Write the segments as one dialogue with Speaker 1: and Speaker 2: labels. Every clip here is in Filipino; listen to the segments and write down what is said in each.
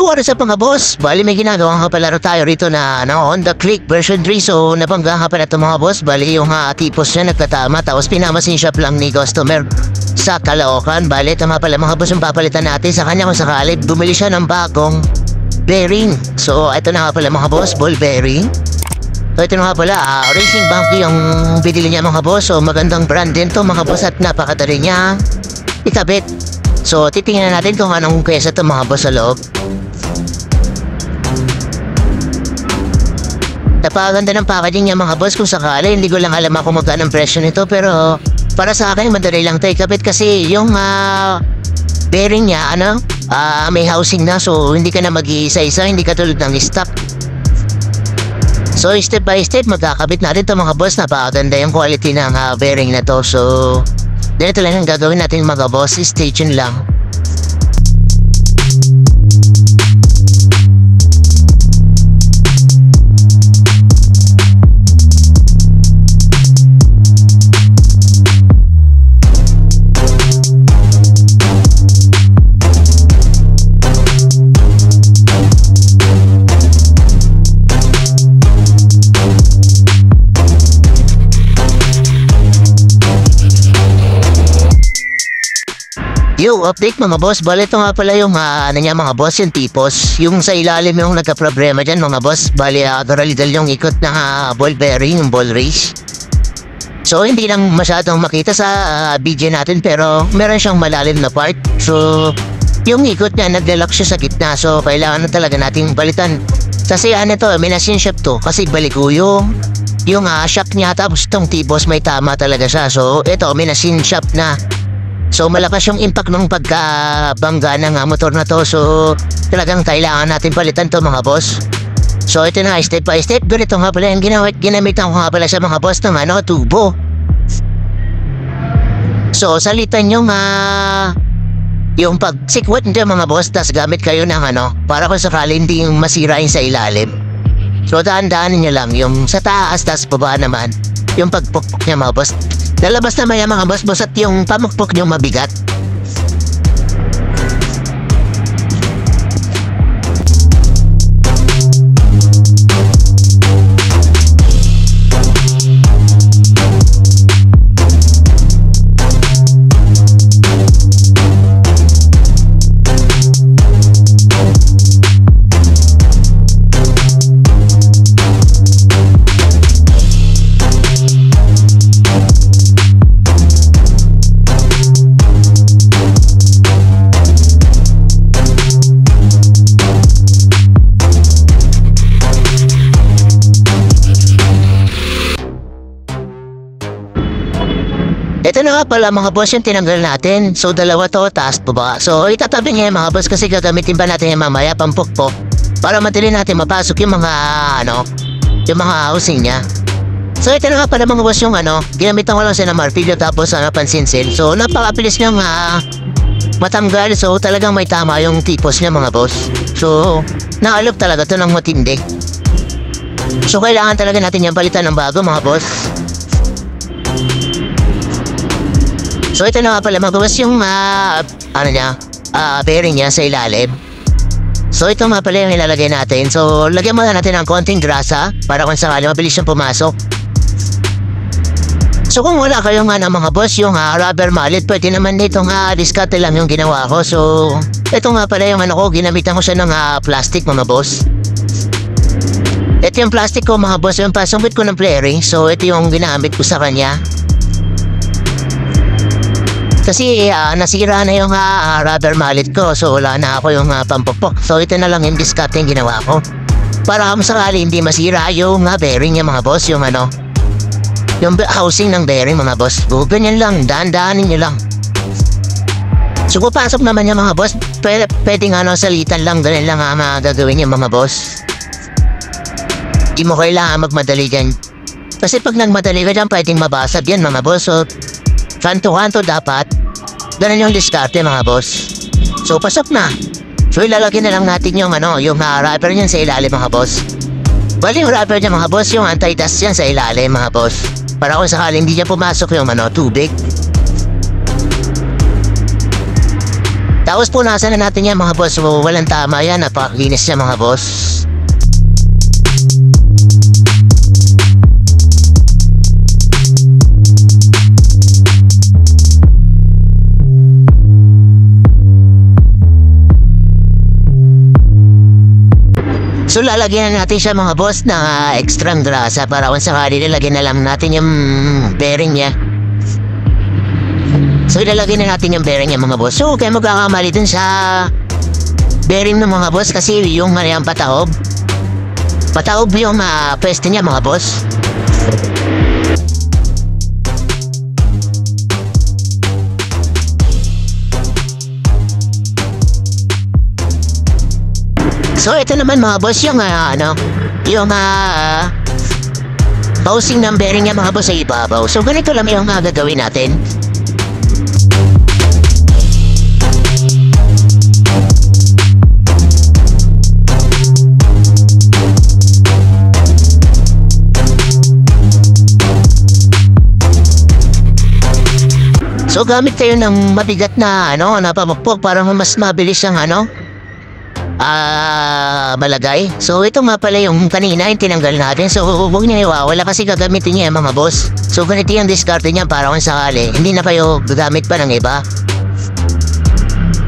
Speaker 1: what is up mga boss? Bali may ginagawa nga palaro tayo rito na Honda Click version 3. So nabangga nga pala ito mga boss. Bali yung tipos niya nagkatama tapos pinamasin shop lang ni customer sa Caloocan. Bali ito nga pala mga boss yung papalitan natin sa kanya kung sakali bumili siya ng bagong bearing. So ito na nga pala mga boss, ball bearing. So ito na nga pala, Racing Banky yung binili niya mga boss. So magandang brand din to mga boss at napakadali niya ikabit. So titingnan natin kung anong kesa to mga boss sa loob. Napakaganda ng packaging niya mga boss kung sakali. Hindi ko lang alam kung magkano ang presyo nito. Pero para sa akin madali lang ito ikabit kasi yung bearing niya may housing na. So hindi ka na mag-iisa-isa, hindi ka tulad ng stock. So step by step magkakabit natin ito mga boss. Napakaganda yung quality ng bearing na to. So ganito lang ang gagawin natin mga boss. Stay tuned lang. Yo, update mga boss. Bali ito nga pala yung niya mga boss, yung tipos. Yung sa ilalim yung nagka-problema dyan mga boss. Bali doralidal yung ikot ng ball bearing, yung ball race. So hindi lang masyadong makita sa video natin pero meron siyang malalim na part. So yung ikot niya naglalak siya sa gitna. So kailangan na talaga nating balitan. Kasi ito, may machine shop to. Kasi baliko yung shock niya. Tapos itong tipos may tama talaga siya. So ito, may machine shop na. So malakas yung impact ng pagkabangga ng motor na to. So talagang kailangan natin palitan to mga boss. So ito na step by step. Ganito nga pala yung ginamitan ko nga pala sa mga boss ng tubo. So salitan yung pagsikwat nito mga boss. Tas gamit kayo ng para kung sakali hindi yung masira yung sa ilalim. So daan-daanin nyo lang yung sa taas. Tas baba naman yung pagpukpok niya mga boss. Lalabas na maya mga boss at yung pamukpok nyo mabigat. Ito na nga pala mga boss yung tinanggal natin. So dalawa to, taas baba. So itatabi niya yung mga boss kasi gagamitin pa natin yung mamaya pampukpok para madali natin mapasok yung mga yung mga housing niya. So ito na nga pala mga boss yung ginamitan ko lang siya ng martilyo tapos pansinsil. So napakabilis niyang matanggal. So talagang may tama yung tipos niya mga boss. So naalok talaga to ng matindi. So kailangan talaga natin yung palitan ng bago mga boss. So ito na nga pala mga boss yung bearing niya sa ilalim. So ito nga pala yung ilalagay natin. So lagyan muna natin ng konting grasa para kung sakali mabilis siyang pumasok. So kung wala kayong mga boss yung rubber mallet, pwede naman ditong diskarte lang yung ginawa ko. So ito nga pala yung ginamitan ko siya ng plastic mga boss. Ito yung plastic ko mga boss, yung pasambit ko ng bearing. So ito yung ginamit ko sa kanya. Kasi nasira na yung rubber mallet ko. So wala na ako yung pampupok. So ito na lang yung diskarte yung ginawa ko para sakali hindi masira yung bearing niya mga boss. Yung yung housing ng bearing mga boss. So ganyan lang, daan-daanin nyo lang. So kung pasok naman yung mga boss, pwedeng salitan lang. Ganyan lang gagawin yung mga boss. Di mo kailangan magmadali dyan. Kasi pag nagmadali ka dyan, pwedeng mabasag yan mga boss. So kanto-kanto dapat. Ganun yung diskarte mga boss. So pasok na. So ilalagay na lang natin yung rubber niyan sa ilalim mga boss. Bali yung rubber niya mga boss, yung anti-dust yan sa ilalim mga boss. Para kung sakaling hindi niya pumasok yung tubig. Tapos punasan na natin yan mga boss. So, walang tama yan. Napakalinis niya mga boss. So lalagyan na natin siya mga boss ng extra grasa para kung sakali lalagyan na lang natin yung bearing niya. So ilalagay na natin yung bearing niya mga boss. So kaya magkakamali dun sa bearing ng mga boss kasi yung yung pataob. Pataob yung pwesto niya mga boss. So ito naman mga boss yung housing ng bearing niya mga boss sa ibabaw. So ganito lang yung gagawin natin. So gamit tayo ng mabigat na na pamukpok para mas mabilis ang malagay. So ito nga pala yung kanina yung tinanggal natin. So huwag niya iwawala kasi gagamitin niya mga boss. So ganito yung discarte niya para kung sakali hindi na kayo gagamit pa ng iba.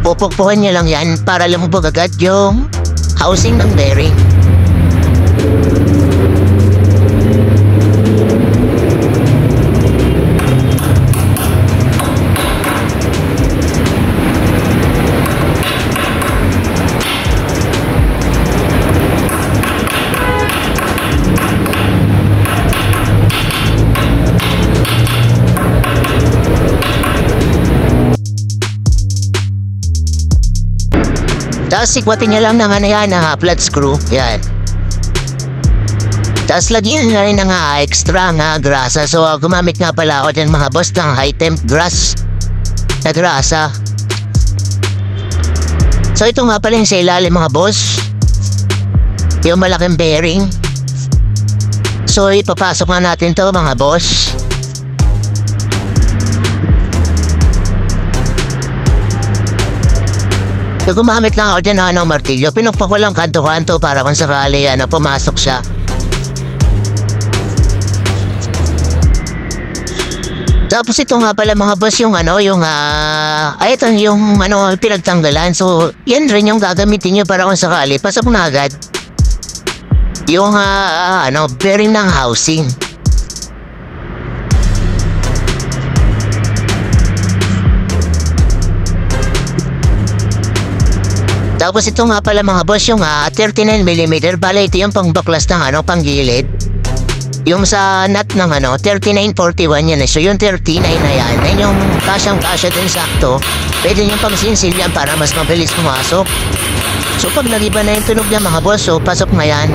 Speaker 1: Pupukpukan niya lang yan para lumubog agad yung housing ng bearing. Tapos sikwatin niya lang ng flat screw. Yan. Tapos lagyan na rin ng extra grasa. So gumamit nga pala ako dyan mga boss ng high temp grass na grasa. So ito nga pala yung sa ilalim mga boss. Yung malaking bearing. So ipapasok na natin to mga boss. So gumamit lang ako dyan ng martilyo. Pinukpa ko lang kanto-kanto para kung sakali pumasok siya. Tapos ito nga pala mga boss yung ito yung pinagtanggalan. So yan rin yung gagamitin nyo para kung sakali pasok na agad yung bearing ng housing. Tapos ito nga pala mga boss yung 39mm. Bala ito yung pangbaklas ng panggilid. Yung sa nut ng 3941 yan. So yung 39 na yan. Yan yung kasyang-kasya din sakto. Pwede yung pang-sinsil yan para mas mabilis pumasok. So pag nagiba na yung tunog niya mga boss, so pasok na yan.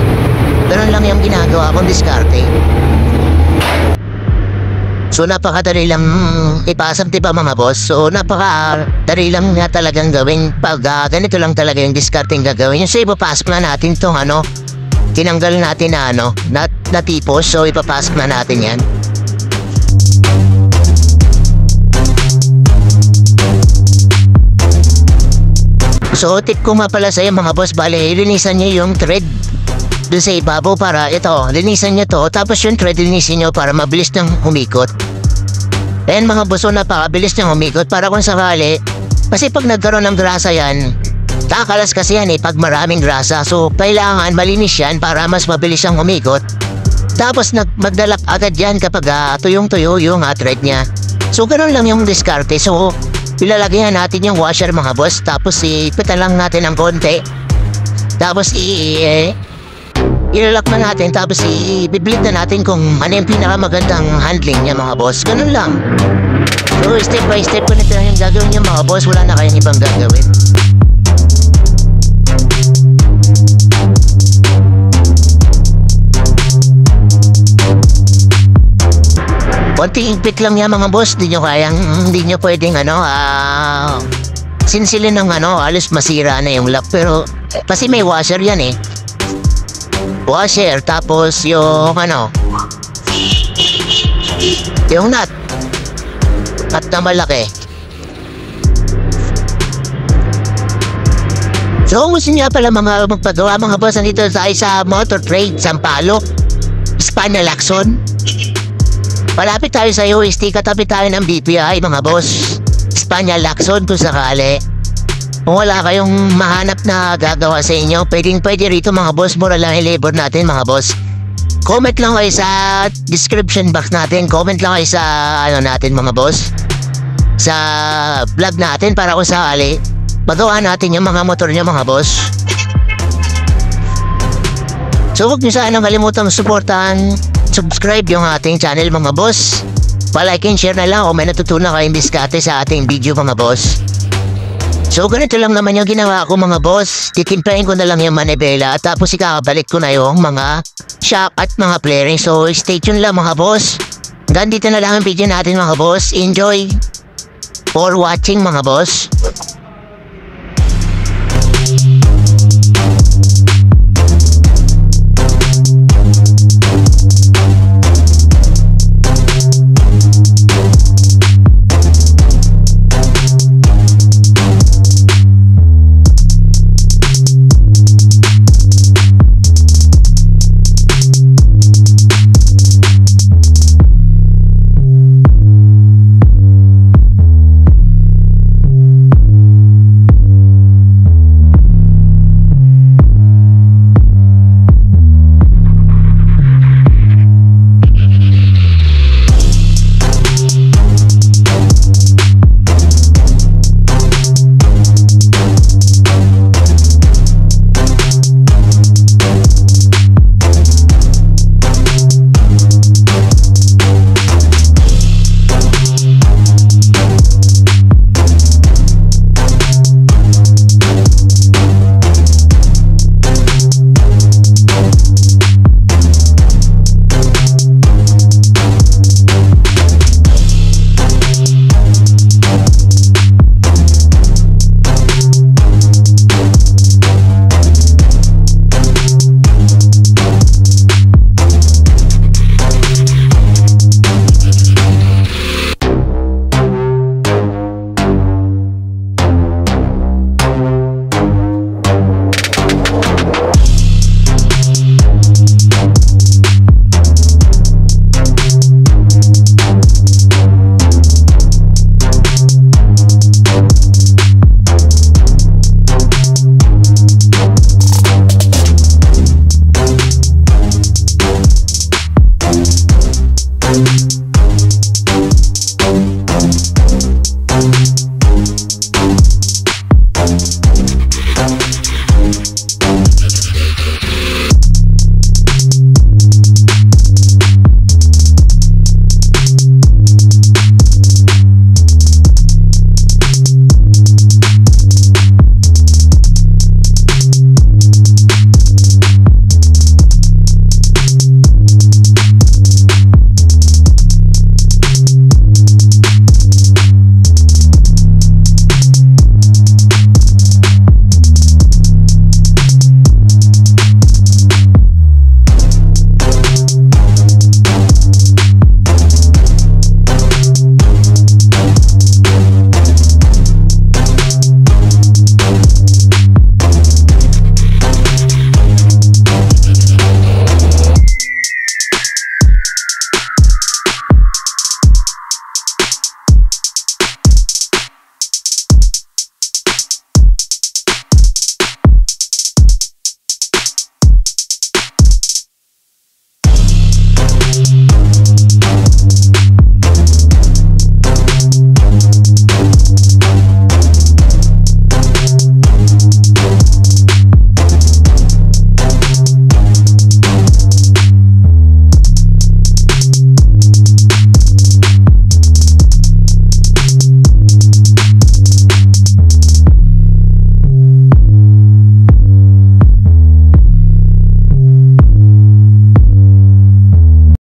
Speaker 1: Ganun lang yung ginagawa kong diskarte. So napakadali lang ipasok diba mga boss. So napakadali lang nga talagang gawin pag ganito lang talaga yung discarding gagawin. Yung so ipapasok na natin tong tinanggal natin na tipos. So ipapasok na natin yan. So tip ko nga pala sa'yo mga boss, bale linisan nyo yung thread doon sa ibabaw para linisan nyo to. Tapos yung thread linisin nyo para mabilis nang humikot. Ayan mga boss, napakabilis nang humikot para kung sakali. Kasi pag nagkaroon ng grasa yan, kakalas kasi yan pag maraming grasa. So kailangan malinis yan para mas mabilis ang humikot. Tapos magdalak agad yan kapag tuyong-tuyo yung thread niya. So ganun lang yung diskarte. So ilalagyan natin yung washer mga boss. Tapos ipitan lang natin ng konti. Tapos ilalak na natin. Tapos i-bleed na natin kung ano yung pinakamagandang handling niya mga boss. Ganun lang. So step by step ko na ito yung gagawin niya mga boss. Wala na kayong ibang gagawin. Konting impit lang yan mga boss. Hindi nyo pwedeng sinsilin ng alos masira na yung lock. Pero kasi may washer yan washer, tapos yung yung nut na malaki. So kung gusto niya pala mga magpagawa mga boss, nandito tayo sa Motor Trade, Sampaloc, Espanya Lacson. Palapit tayo sa UST, katabi tayo ng BPI mga boss. Espanya Lacson kung sakali. Kung wala kayong mahanap na gagawa sa inyo, pwede rito mga boss, mura lang i-labor natin mga boss. Comment lang kayo sa description box natin, comment lang kayo sa natin mga boss, sa vlog natin para kung sakali magawa natin yung mga motor nyo mga boss. So huwag nyo sanang kalimutang supportan, subscribe yung ating channel mga boss. Pa-like and share na lang kung may natutunan kayong diskarte sa ating video mga boss. So ganito lang naman yung ginawa ko mga boss. Titimplahin ko na lang yung manibela, tapos ikakabalik ko na yung mga shock at mga flaring. So stay tuned lang mga boss. Hanggang dito na lang ang video natin mga boss. Enjoy for watching mga boss.